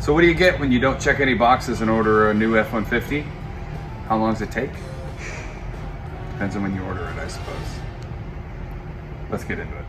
So what do you get when you don't check any boxes and order a new F-150? How long does it take? Depends on when you order it, I suppose. Let's get into it.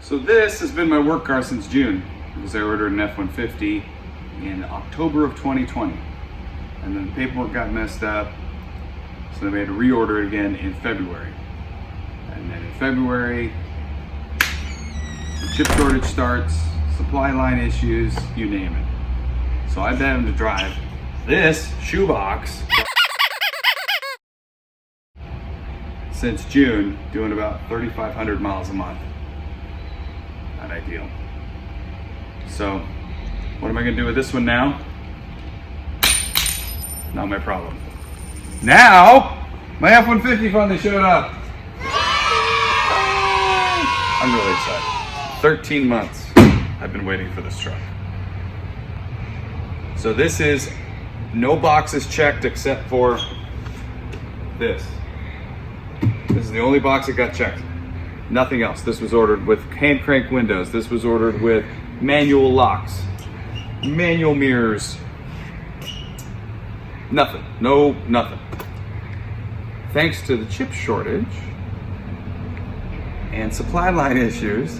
So this has been my work car since June, because I ordered an F-150 in October of 2020. And then the paperwork got messed up, so then we had to reorder it again in February. And then in February, the chip shortage starts, supply line issues, you name it. So I've been having to drive this shoebox since June, doing about 3,500 miles a month. Not ideal. So, what am I gonna do with this one now? Not my problem. Now, my F-150 finally showed up. I'm really excited. 13 months I've been waiting for this truck. So this is no boxes checked except for this. This is the only box that got checked. Nothing else. This was ordered with hand crank windows. This was ordered with manual locks, manual mirrors. Nothing. No, nothing. Thanks to the chip shortage and supply line issues,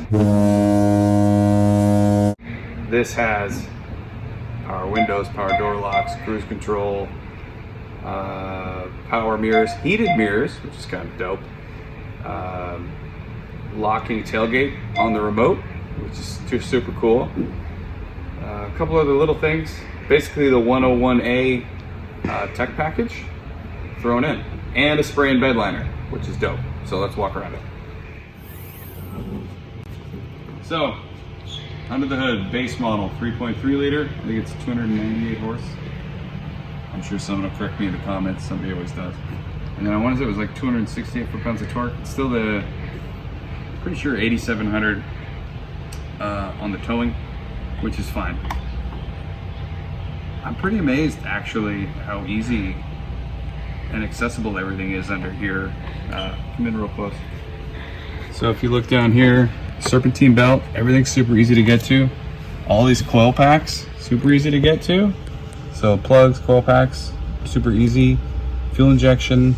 this has power windows, power door locks, cruise control, power mirrors, heated mirrors, which is kind of dope. Locking tailgate on the remote, which is just super cool. A couple other little things. Basically the 101A tech package thrown in, and a spray and bed liner, which is dope. So let's walk around it. So under the hood, base model, 3.3 liter. I think it's 298 horse. I'm sure someone will correct me in the comments. Somebody always does. And then I want to say it was like 268 foot-pounds of torque. It's still the, pretty sure 8,700 on the towing, which is fine. I'm pretty amazed actually how easy and accessible everything is under here. Come in real close. So if you look down here, serpentine belt, everything's super easy to get to. All these coil packs, super easy to get to. So plugs, coil packs, super easy. Fuel injection,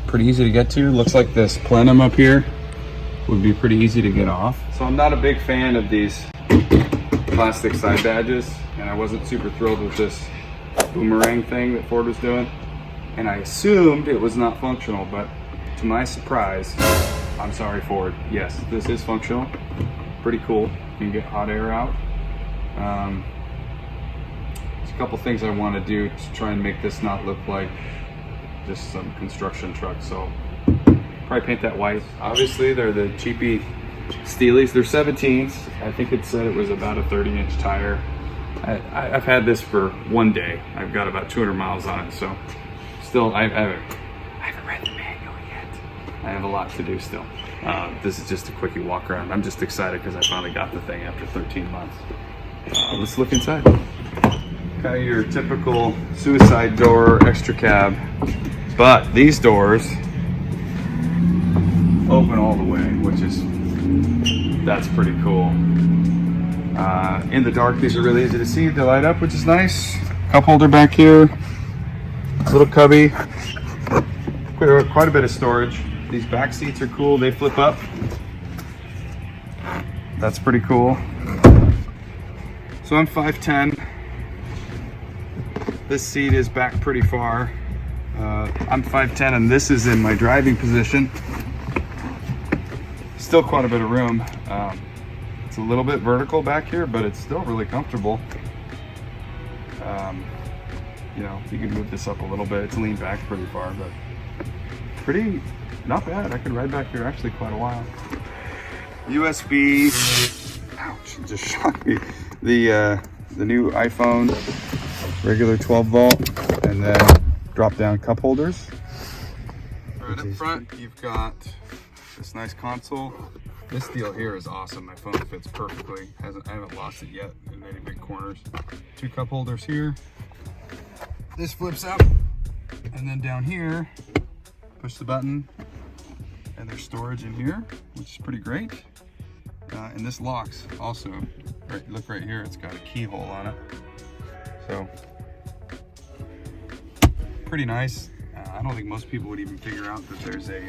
pretty easy to get to. Looks like this plenum up here would be pretty easy to get off. So I'm not a big fan of these plastic side badges, and I wasn't super thrilled with this boomerang thing that Ford was doing. And I assumed it was not functional, but to my surprise, I'm sorry Ford, yes, this is functional. Pretty cool, you can get hot air out. There's a couple things I want to do to try and make this not look like just some construction truck, so probably paint that white. Obviously they're the cheapy Steelies, they're 17s. I think it said it was about a 30-inch tire. I've had this for one day. I've got about 200 miles on it, so still I haven't read the manual yet. I have a lot to do still. This is just a quickie walk around. I'm just excited because I finally got the thing after 13 months. Let's look inside. Kind of your typical suicide door, extra cab, but these doors open all the way, which is, that's pretty cool. In the dark, these are really easy to see. They light up, which is nice. Cup holder back here, little cubby, quite a bit of storage. These back seats are cool. They flip up. That's pretty cool. So I'm 5'10". This seat is back pretty far. I'm 5'10", and this is in my driving position. Still quite a bit of room. It's a little bit vertical back here, but it's still really comfortable. You know, you can move this up a little bit. It's leaned back pretty far, but pretty, not bad. I could ride back here actually quite a while. USB, ouch, it just shocked me. The new iPhone, regular 12 volt, and then drop down cup holders. Right up front, you've got this nice console. This deal here is awesome. My phone fits perfectly. I haven't lost it yet in any big corners. 2 cup holders here. This flips up, and then down here, push the button, and there's storage in here, which is pretty great. And this locks also. Right, look right here, it's got a keyhole on it. So, pretty nice. I don't think most people would even figure out that there's a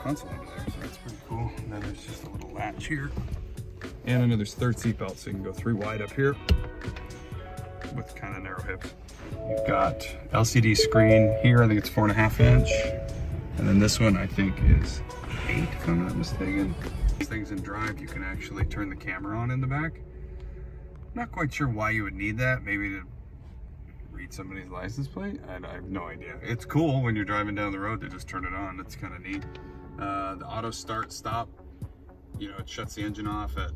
console under there, so that's pretty cool. And then there's just a little latch here. And I know there's third seat belt, so you can go 3 wide up here with kind of narrow hips. You've got LCD screen here, I think it's 4.5 inch. And then this one I think is 8, if I'm not mistaken. These things in drive, you can actually turn the camera on in the back. Not quite sure why you would need that, maybe to read somebody's license plate? I have no idea. It's cool when you're driving down the road to just turn it on. It's kind of neat. The auto start stop, you know, it shuts the engine off at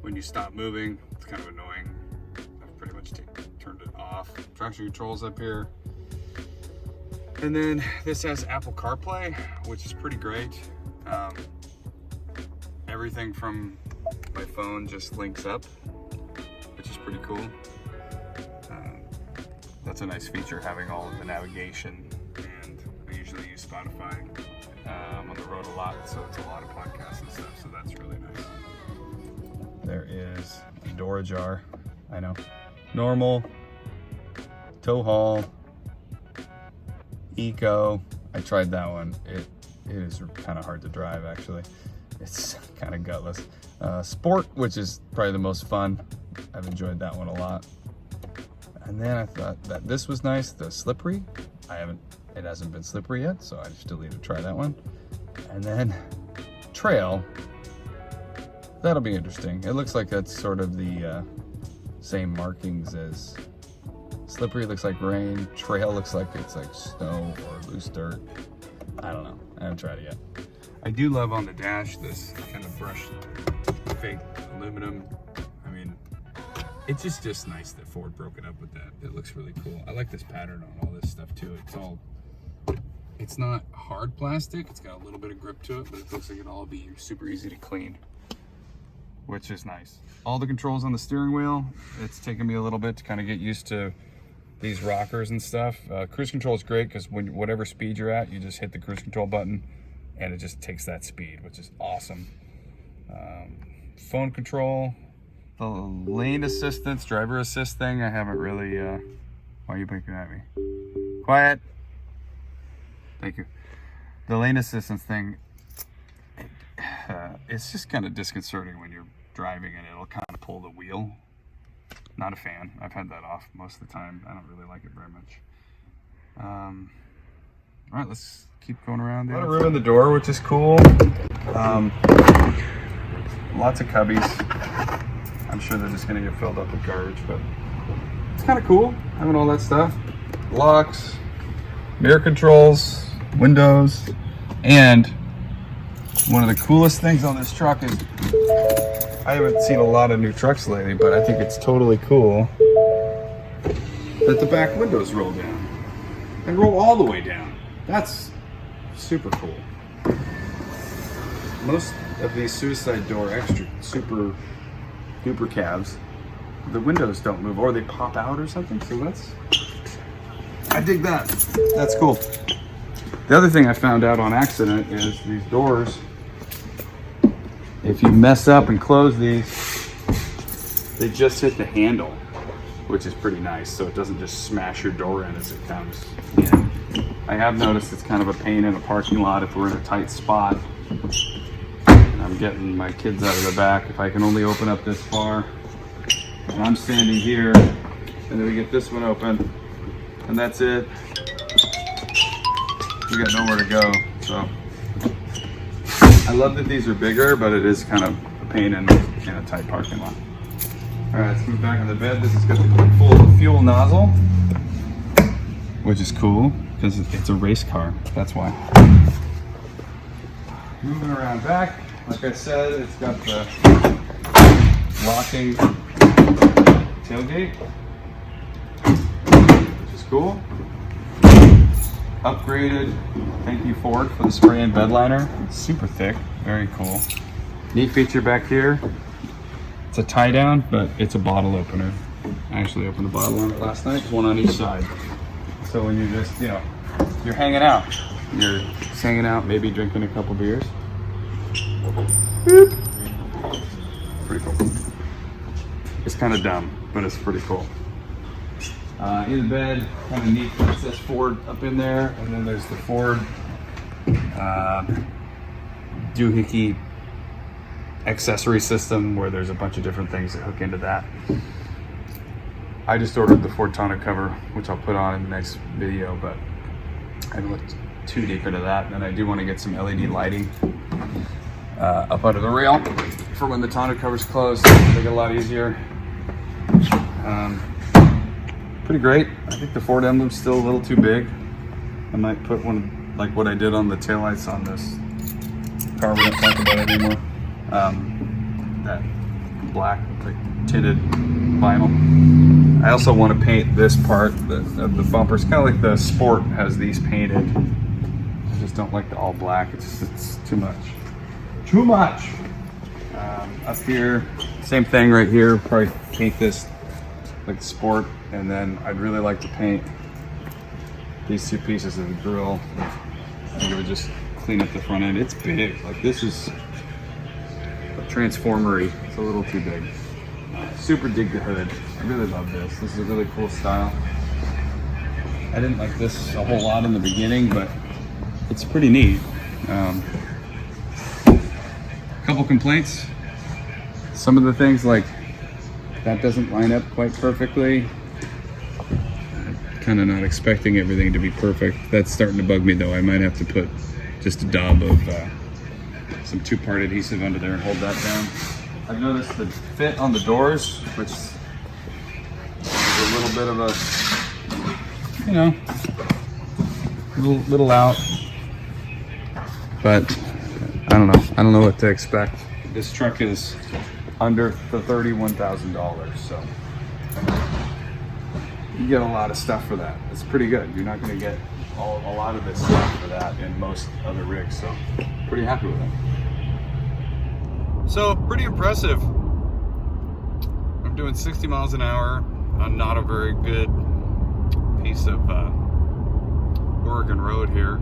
when you stop moving. It's kind of annoying. I've pretty much turned it off. Traction controls up here. And then this has Apple CarPlay, which is pretty great. Everything from my phone just links up, which is pretty cool. That's a nice feature, having all of the navigation, and I usually use Spotify. I'm on the road a lot, so it's a lot of podcasts and stuff, so that's really nice. There is a door ajar, I know. Normal, tow haul, eco. I tried that one. It is kind of hard to drive, actually. It's kind of gutless. Sport, which is probably the most fun. I've enjoyed that one a lot. And then I thought that this was nice, the slippery. It hasn't been slippery yet, so I still need to try that one. And then trail, that'll be interesting. It looks like that's sort of the same markings as slippery. Looks like rain. Trail looks like it's like snow or loose dirt. I don't know, I haven't tried it yet. I do love on the dash this kind of brushed fake aluminum. I mean, it's just nice that Ford broke it up with that. It looks really cool. I like this pattern on all this stuff too. It's not hard plastic. It's got a little bit of grip to it, but it looks like it'll all be super easy to clean, which is nice. All the controls on the steering wheel. It's taken me a little bit to kind of get used to these rockers and stuff. Cruise control is great because whatever speed you're at, you just hit the cruise control button and it just takes that speed, which is awesome. Phone control, the lane assistance, driver assist thing, I haven't really, why are you blinking at me? Quiet. Thank you. The lane assistance thing, it's just kind of disconcerting when you're driving and it'll kind of pull the wheel. Not a fan. I've had that off most of the time. I don't really like it very much. All right, let's keep going around. A lot of room in the door, which is cool. Lots of cubbies. I'm sure they're just gonna get filled up with garbage, but it's kind of cool having all that stuff. Locks, mirror controls, windows, and one of the coolest things on this truck is, I haven't seen a lot of new trucks lately, but I think it's totally cool that the back windows roll down and roll all the way down. That's super cool. Most of these suicide door extra super duper cabs, the windows don't move or they pop out or something. So I dig that. That's cool. The other thing I found out on accident is these doors, if you mess up and close these, they just hit the handle, which is pretty nice. So it doesn't just smash your door in as it comes in. I have noticed it's kind of a pain in a parking lot if we're in a tight spot. And I'm getting my kids out of the back. If I can only open up this far, and I'm standing here, and then we get this one open, and that's it. We got nowhere to go, so. I love that these are bigger, but it is kind of a pain in a tight parking lot. All right, let's move back on the bed. This has got the quick full fuel nozzle, which is cool because it's a race car. That's why. Moving around back, like I said, it's got the locking tailgate, which is cool. upgraded. Thank you Ford for the spray and bed liner. It's super thick, very cool. Neat feature back here. It's a tie down, but it's a bottle opener. I actually opened a bottle on it last night, one on each side. So when you're just, you're hanging out. You're just hanging out, maybe drinking a couple beers. Boop. Pretty cool. It's kind of dumb, but it's pretty cool. In the bed, kind of neat. It says Ford up in there, and then there's the Ford doohickey accessory system where there's a bunch of different things that hook into that. I just ordered the Ford tonneau cover, which I'll put on in the next video, but I haven't looked too deep into that. And I do want to get some LED lighting up under the rail for when the tonneau cover's closed. Make it a lot easier. Pretty great. I think the Ford emblem's still a little too big. I might put one like what I did on the taillights on this car. We don't talk about it anymore. That black, like tinted vinyl. I also want to paint this part of the bumpers, kind of like the Sport has these painted. I just don't like the all black. It's too much. Too much. Up here, same thing right here. Probably paint this like the Sport, and then I'd really like to paint these two pieces of the grill. I think it would just clean up the front end. It's big. Like this is transformery. It's a little too big. Super dig the hood. I really love this. This is a really cool style. I didn't like this a whole lot in the beginning, but it's pretty neat. Couple complaints. Some of the things like that doesn't line up quite perfectly. Kind of not expecting everything to be perfect. That's starting to bug me though. I might have to put just a daub of some two-part adhesive under there and hold that down. I've noticed the fit on the doors, which is a little bit of a, little out. But I don't know. I don't know what to expect. This truck is under the $31,000, so you get a lot of stuff for that. It's pretty good. You're not going to get a lot of this stuff for that in most other rigs, so pretty happy with it. So pretty impressive. I'm doing 60 miles an hour on not a very good piece of Oregon road here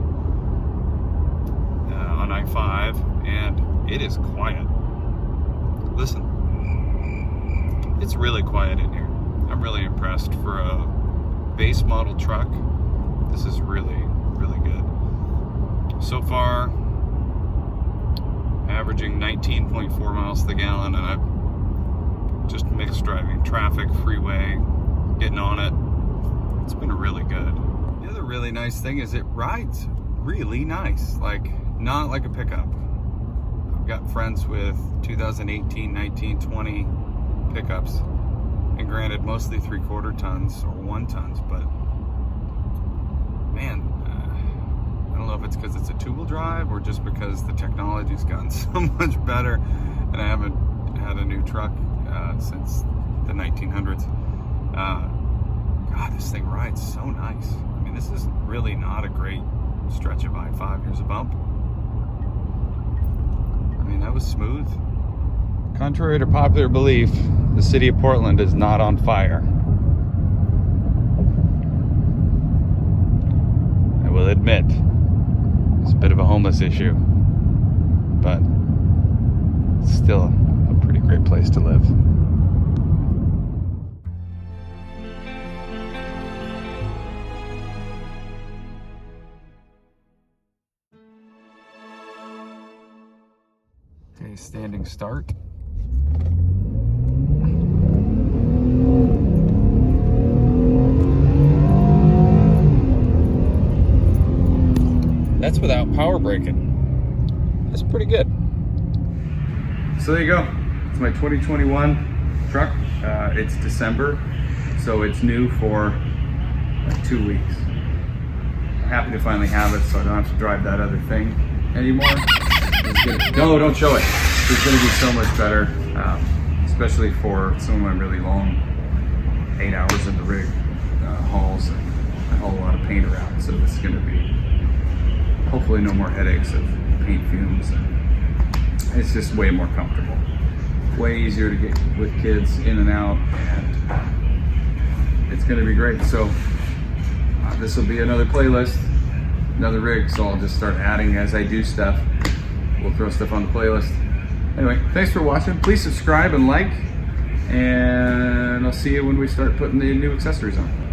on I-5, and it is quiet. Listen, it's really quiet in here. I'm really impressed for a base model truck. This is really, really good. So far, averaging 19.4 miles to the gallon, and I've just mixed driving, traffic, freeway, getting on it. It's been really good. The other really nice thing is it rides really nice, like not like a pickup. I've got friends with 2018, 19, 20 pickups, and granted mostly 3/4 tons or 1 tons, but man, I don't know if it's because it's a two-wheel drive or just because the technology's gotten so much better, and I haven't had a new truck since the 1900s. God, this thing rides so nice. I mean, this is really not a great stretch of I-5. Here's a bump. I mean, that was smooth. Contrary to popular belief, the city of Portland is not on fire. I will admit, it's a bit of a homeless issue, but it's still a pretty great place to live. Okay, standing start. That's without power braking. That's pretty good. So there you go. It's my 2021 truck. It's December, so it's new for like 2 weeks. I'm happy to finally have it, so I don't have to drive that other thing anymore. No, don't show it. It's going to be so much better, especially for some of my really long 8 hours in the rig hauls. haul a lot of paint around, so this is going to be hopefully no more headaches of paint fumes. And it's just way more comfortable, way easier to get with kids in and out, and it's going to be great. So this will be another playlist, another rig, so I'll just start adding as I do stuff. We'll throw stuff on the playlist. Anyway, thanks for watching. Please subscribe and like, and I'll see you when we start putting the new accessories on.